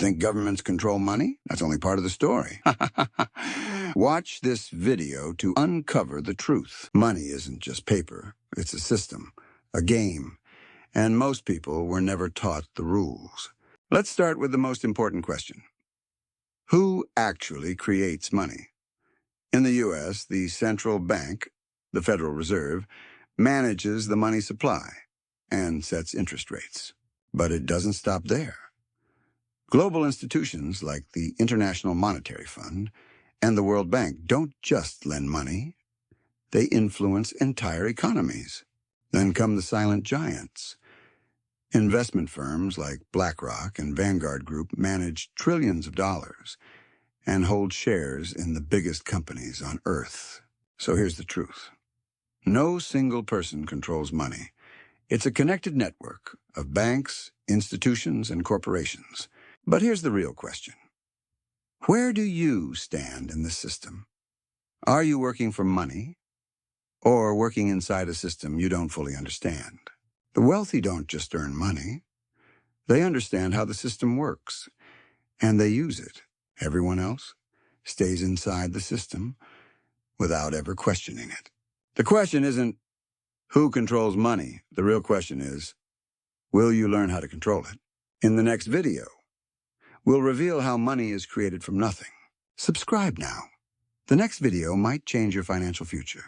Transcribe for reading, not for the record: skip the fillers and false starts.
Think governments control money? That's only part of the story. Watch this video to uncover the truth. Money isn't just paper. It's a system, a game, and most people were never taught the rules. Let's start with the most important question. Who actually creates money? In the U.S., the central bank, the Federal Reserve, manages the money supply and sets interest rates. But it doesn't stop there. Global institutions like the International Monetary Fund and the World Bank don't just lend money. They influence entire economies. Then come the silent giants. Investment firms like BlackRock and Vanguard Group manage trillions of dollars and hold shares in the biggest companies on Earth. So here's the truth. No single person controls money. It's a connected network of banks, institutions, and corporations. But here's the real question. Where do you stand in this system? Are you working for money or working inside a system you don't fully understand? The wealthy don't just earn money. They understand how the system works, and they use it. Everyone else stays inside the system without ever questioning it. The question isn't who controls money. The real question is, will you learn how to control it? In the next video, we'll reveal how money is created from nothing. Subscribe now. The next video might change your financial future.